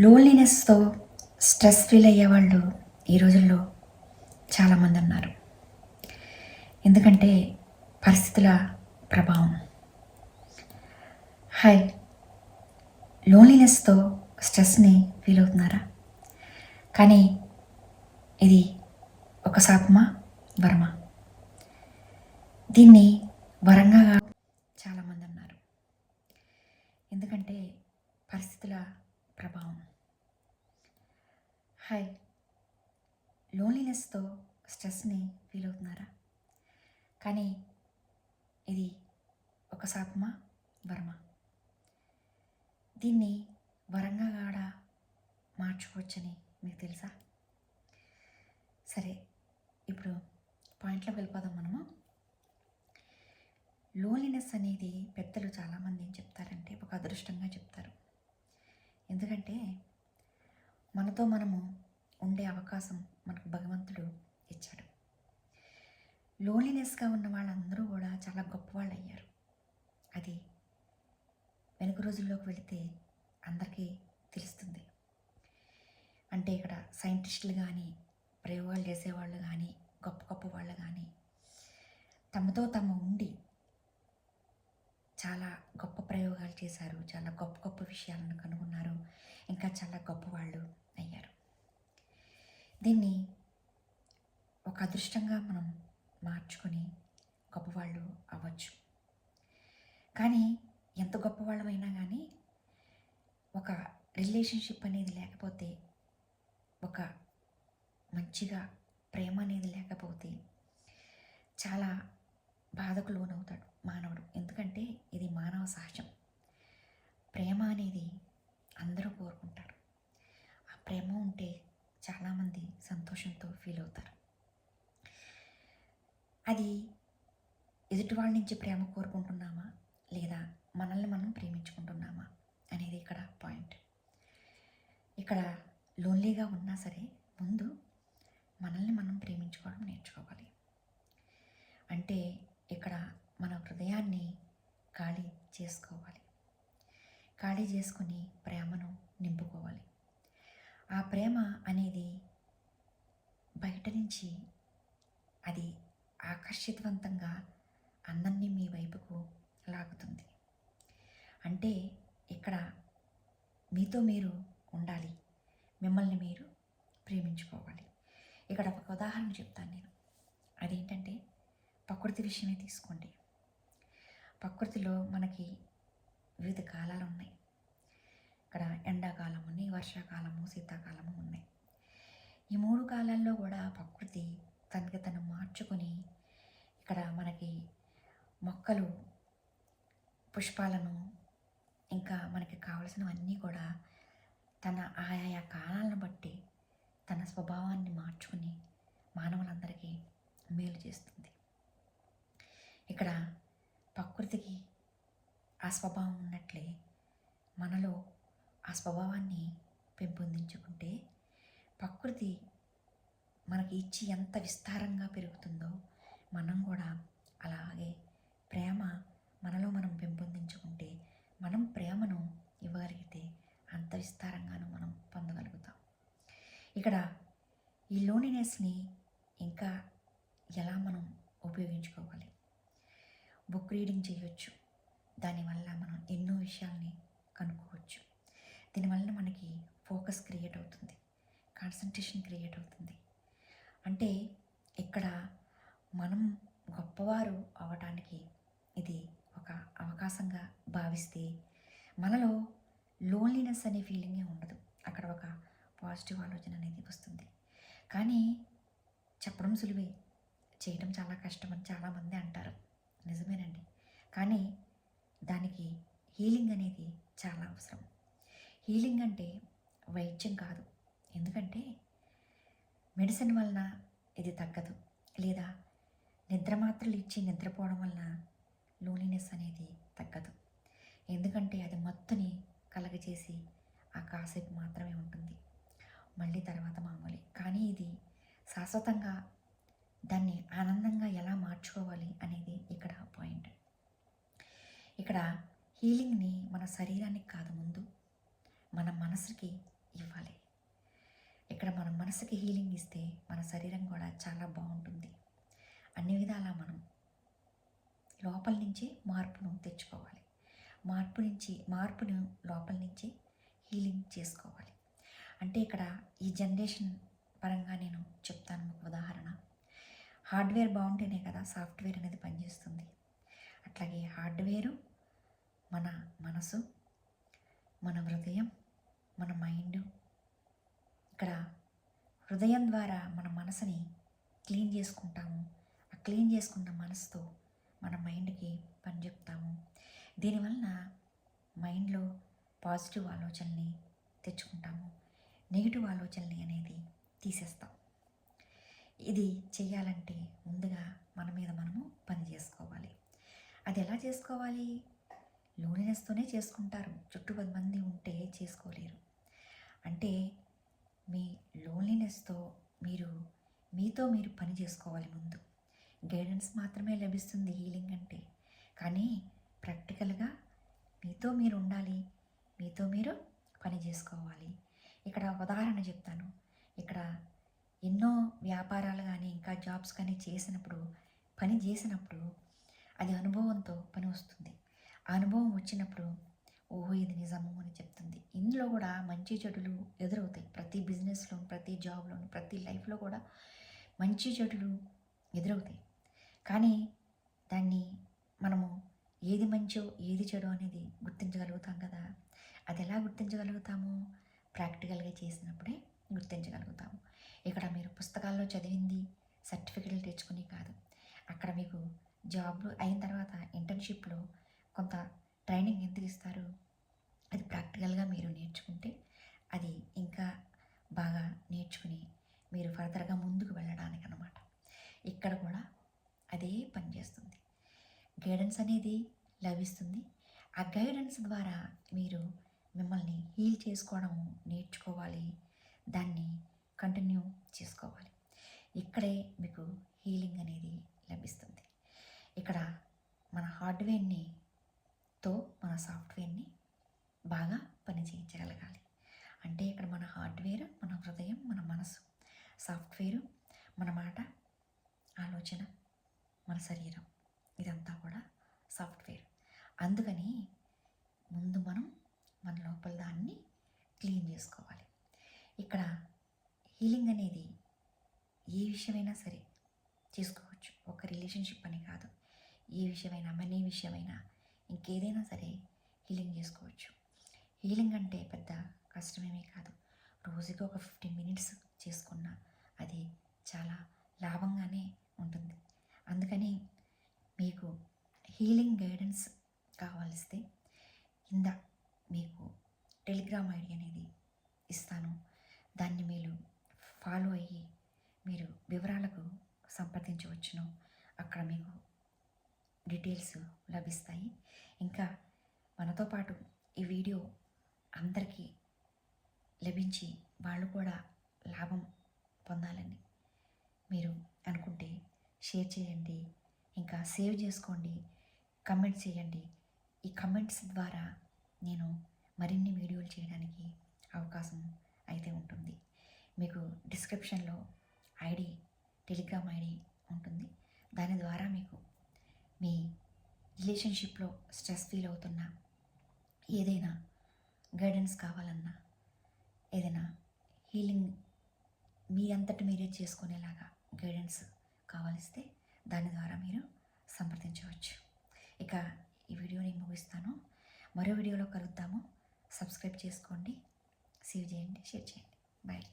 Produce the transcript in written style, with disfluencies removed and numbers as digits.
లోన్లీనెస్తో stress feel అయ్యేవాళ్ళు ఈ రోజుల్లో చాలామంది ఉన్నారు. ఎందుకంటే పరిస్థితుల ప్రభావం. హాయ్, లోన్లీనెస్తో స్ట్రెస్ని ఫీల్ అవుతున్నారా? కానీ ఇది ఒక శాపమా, వరమా? దీన్ని వరంగా చాలామంది ఉన్నారు. ఎందుకంటే పరిస్థితుల ప్రభావం. హాయ్, లోన్లీనెస్తో స్ట్రెస్ని ఫీల్ అవుతున్నారా? కానీ ఇది ఒక శాపమా, వరమా? దీన్ని వరంగా కూడా మార్చుకోవచ్చని మీకు తెలుసా? సరే, ఇప్పుడు పాయింట్లోకి వెళ్ళిపోదాం మనము. లోన్లీనెస్ అనేది పెద్దలు చాలామంది ఏం చెప్తారంటే ఒక అదృష్టంగా చెప్తారు. ఎందుకంటే మనతో మనము ఉండే అవకాశం మనకు భగవంతుడు ఇచ్చాడు. లోన్లీనెస్గా ఉన్న వాళ్ళందరూ కూడా చాలా గొప్పవాళ్ళు అయ్యారు. అది వెనుక రోజుల్లోకి వెళితే అందరికీ తెలుస్తుంది. అంటే ఇక్కడ సైంటిస్టులు కానీ, ప్రయోగాలు చేసేవాళ్ళు కానీ, గొప్ప గొప్ప వాళ్ళు కానీ తమతో తమ ఉండి చాలా గొప్ప ప్రయోగాలు చేశారు, చాలా గొప్ప గొప్ప విషయాలను కనుగొన్నారు, ఇంకా చాలా గొప్పవాళ్ళు అయ్యారు. దీన్ని ఒక అదృష్టంగా మనం మార్చుకొని గొప్పవాళ్ళు అవ్వచ్చు. కానీ ఎంత గొప్పవాళ్ళమైనా కానీ ఒక రిలేషన్షిప్ అనేది లేకపోతే, ఒక మంచిగా ప్రేమ అనేది లేకపోతే చాలా బాధకు లోనవుతాడు మానవుడు. ఎందుకంటే ఇది మానవ సహజం. ప్రేమ అనేది అందరూ కోరుకుంటారు. ఆ ప్రేమ ఉంటే చాలామంది సంతోషంతో ఫీల్ అవుతారు. అది ఎదుటి వాళ్ళ నుంచి ప్రేమ కోరుకుంటున్నామా, లేదా మనల్ని మనం ప్రేమించుకుంటున్నామా అనేది ఇక్కడ పాయింట్. ఇక్కడ లోన్లీగా ఉన్నా సరే ముందు మనల్ని మనం ప్రేమించుకోవడం నేర్చుకోవాలి. అంటే ఇక్కడ మన హృదయాన్ని ఖాళీ చేసుకోవాలి. ఖాళీ చేసుకుని ప్రేమను నింపుకోవాలి. ఆ ప్రేమ అనేది బయట నుంచి అది ఆకర్షితవంతంగా అందరినీ మీ వైపుకు లాగుతుంది. అంటే ఇక్కడ మీతో మీరు ఉండాలి, మిమ్మల్ని మీరు ప్రేమించుకోవాలి. ఇక్కడ ఒక ఉదాహరణ చెప్తాను నేను. అదేంటంటే ప్రకృతి విషయమే తీసుకోండి. ప్రకృతిలో మనకి వివిధ కాలాలు ఉన్నాయి. ఇక్కడ ఎండాకాలం ఉన్నాయి, వర్షాకాలము, శీతాకాలము ఉన్నాయి. ఈ 3 కాలాల్లో కూడా ప్రకృతి తనకి తను మార్చుకొని ఇక్కడ మనకి మొక్కలు, పుష్పాలను, ఇంకా మనకి కావలసినవన్నీ కూడా తన ఆయా కాలాలను బట్టి తన స్వభావాన్ని మార్చుకుని మానవులందరికీ మేలు చేస్తుంది. ఇక్కడ ప్రకృతికి ఆ స్వభావం ఉన్నట్లే మనలో ఆ స్వభావాన్ని పెంపొందించుకుంటే ప్రకృతి మనకి ఇచ్చి ఎంత విస్తారంగా పెరుగుతుందో మనం కూడా అలాగే ప్రేమ మనలో మనం పెంపొందించుకుంటే, మనం ప్రేమను ఇవ్వగలిగితే అంత విస్తారంగాను మనం పొందగలుగుతాం. ఇక్కడ ఈ లోన్లీనెస్ని ఇంకా ఎలా మనం ఉపయోగించుకోవాలి? బుక్ రీడింగ్ చేయవచ్చు. దానివల్ల మనం ఎన్నో విషయాల్ని కనుక్కోవచ్చు. దీనివల్ల మనకి ఫోకస్ క్రియేట్ అవుతుంది, కాన్సన్ట్రేషన్ క్రియేట్ అవుతుంది. అంటే ఇక్కడ మనం గొప్పవారు అవ్వటానికి ఇది ఒక అవకాశంగా భావిస్తే మనలో లోన్లీనెస్ అనే ఫీలింగే ఉండదు. అక్కడ ఒక పాజిటివ్ ఆలోచన అనేది వస్తుంది. కానీ చెప్పడం సులువే, చేయడం చాలా కష్టం అని చాలామంది అంటారు. నిజమేనండి. కానీ దానికి హీలింగ్ అనేది చాలా అవసరం. హీలింగ్ అంటే వైద్యం కాదు. ఎందుకంటే మెడిసిన్ వలన ఇది తగ్గదు, లేదా నిద్ర మాత్రలు ఇచ్చి నిద్రపోవడం వలన లోన్లీనెస్ అనేది తగ్గదు. ఎందుకంటే అది మత్తుని కలగజేసి ఆ కాసేపు మాత్రమే ఉంటుంది, మళ్ళీ తర్వాత మామూలే. కానీ ఇది శాశ్వతంగా దాన్ని ఆనందంగా ఎలా మార్చుకోవాలి అనేది ఇక్కడ పాయింట్. ఇక్కడ హీలింగ్ని మన శరీరానికి కాదు, ముందు మన మనసుకి ఇవ్వాలి. ఇక్కడ మనం మనసుకి హీలింగ్ ఇస్తే మన శరీరం కూడా చాలా బాగుంటుంది. అన్ని విధాలా మనం లోపల నుంచి మార్పును తెచ్చుకోవాలి. మార్పును లోపల నుంచి హీలింగ్ చేసుకోవాలి. అంటే ఇక్కడ ఈ జనరేషన్ పరంగా నేను చెప్తాను ఒక ఉదాహరణ. హార్డ్వేర్ బాగుంటేనే కదా సాఫ్ట్వేర్ అనేది పనిచేస్తుంది. అట్లాగే హార్డ్వేరు మన మనసు, మన హృదయం, మన మైండ్. ఇక్కడ హృదయం ద్వారా మన మనసుని క్లీన్ చేసుకుంటాము. ఆ క్లీన్ చేసుకున్న మనసుతో మన మైండ్కి పని చెప్తాము. దీనివలన మైండ్లో పాజిటివ్ ఆలోచనల్ని తెచ్చుకుంటాము, నెగిటివ్ ఆలోచనల్ని అనేది తీసేస్తాం. ఇది చేయాలంటే ముందుగా మన మీద మనము పని చేసుకోవాలి. అది ఎలా చేసుకోవాలి? లోన్లీనెస్తోనే చేసుకుంటారు. చుట్టూ 10 మంది ఉంటే చేసుకోలేరు. అంటే మీ లోన్లీనెస్తో మీతో మీరు పని చేసుకోవాలి. ముందు గైడెన్స్ మాత్రమే లభిస్తుంది హీలింగ్ అంటే. కానీ ప్రాక్టికల్గా మీతో మీరు ఉండాలి, మీతో మీరు పని చేసుకోవాలి. ఇక్కడ ఉదాహరణ చెప్తాను. ఇక్కడ ఎన్నో వ్యాపారాలు కానీ ఇంకా జాబ్స్ కానీ పని చేసినప్పుడు అది అనుభవంతో పని వస్తుంది. ఆ అనుభవం వచ్చినప్పుడు ఓహో ఇది నిజము అని చెప్తుంది. ఇందులో కూడా మంచి చెడులు ఎదురవుతాయి. ప్రతి బిజినెస్లో, ప్రతి జాబ్లోను, ప్రతి లైఫ్లో కూడా మంచి చెడులు ఎదురవుతాయి. కానీ దాన్ని మనము ఏది మంచో ఏది చెడో అనేది గుర్తించగలుగుతాం కదా. అది ఎలా గుర్తించగలుగుతాము? ప్రాక్టికల్గా చేసినప్పుడే గుర్తించగలుగుతాము. ఇక్కడ మీరు పుస్తకాల్లో చదివింది సర్టిఫికెట్లు తెచ్చుకుని కాదు. అక్కడ మీకు జాబ్ అయిన తర్వాత ఇంటర్న్షిప్లో కొంత ట్రైనింగ్ ఎందుకు ఇస్తారు? అది ప్రాక్టికల్గా మీరు నేర్చుకుంటే అది ఇంకా బాగా నేర్చుకుని మీరు ఫర్దర్గా ముందుకు వెళ్ళడానికి అన్నమాట. ఇక్కడ కూడా అదే పనిచేస్తుంది. గైడెన్స్ అనేది లభిస్తుంది. ఆ గైడెన్స్ ద్వారా మీరు మిమ్మల్ని హీల్ చేసుకోవడం నేర్చుకోవాలి, దాన్ని కంటిన్యూ చేసుకోవాలి. ఇక్కడే మీకు హీలింగ్ అనేది లభిస్తుంది. ఇక్కడ మన హార్డ్వేర్తో మన సాఫ్ట్వేర్ని బాగా పని చేయించగలగాలి. అంటే ఇక్కడ మన హార్డ్వేర్ మన హృదయం, మన మనసు, సాఫ్ట్వేరు మన మాట, ఆలోచన, మన శరీరం, ఇదంతా కూడా సాఫ్ట్వేర్. అందుకని ముందు మనం మన లోపల దాన్ని క్లీన్ చేసుకోవాలి. ఇక్కడ హీలింగ్ అనేది ఏ విషయమైనా సరే చేసుకోవచ్చు. ఒక రిలేషన్షిప్ అని కాదు, ఏ విషయమైనా, మనీ విషయమైనా, ఇంకేదైనా సరే హీలింగ్ చేసుకోవచ్చు. హీలింగ్ అంటే పెద్ద కష్టమేమీ కాదు. రోజుకి ఒక 15 మినిట్స్ చేసుకున్నా అది చాలా లాభంగానే ఉంటుంది. అందుకని మీకు హీలింగ్ గైడెన్స్ కావాల్స్తే కింద మీకు టెలిగ్రామ్ ఐడి అనేది ఇస్తాను. దాన్ని మీరు ఫాలో అయ్యి మీరు వివరాలకు సంప్రదించవచ్చును. అక్కడ మీకు డీటెయిల్స్ లభిస్తాయి. ఇంకా మనతో పాటు ఈ వీడియో అందరికీ లభించి వాళ్ళు కూడా లాభం పొందాలని మీరు అనుకుంటే షేర్ చేయండి, ఇంకా సేవ్ చేసుకోండి, కమెంట్స్ చేయండి. ఈ కమెంట్స్ ద్వారా నేను మరిన్ని వీడియోలు చేయడానికి అవకాశం అయితే ఉంటుంది. మీకు డిస్క్రిప్షన్లో టెలిగ్రామ్ ఐడి ఉంటుంది. దాని ద్వారా మీకు మీ రిలేషన్షిప్లో స్ట్రెస్ ఫీల్ అవుతున్నా, ఏదైనా గైడెన్స్ కావాలన్నా, ఏదైనా హీలింగ్ మీ అంతటి మీరే చేసుకునేలాగా గైడెన్స్ కావాలిస్తే దాని ద్వారా మీరు సంప్రదించవచ్చు. ఇక ఈ వీడియోని ముగిస్తాను. మరో వీడియోలో కలుద్దాము. సబ్స్క్రైబ్ చేసుకోండి, సేవ్ చేయండి, షేర్ చేయండి. బాయ్.